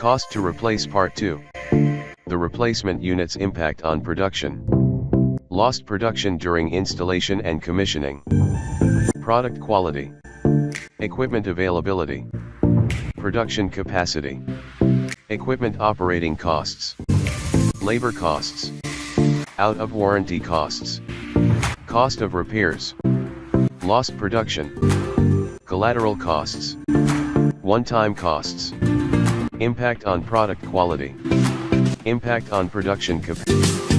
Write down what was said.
Cost to replace Part 2. The replacement unit's impact on production. Lost production during installation and commissioning. Product quality. Equipment availability. Production capacity. Equipment operating costs. Labor costs. Out of warranty costs. Cost of repairs. Lost production. Collateral costs. One-time costs. Impact on product quality. Impact on production capacity.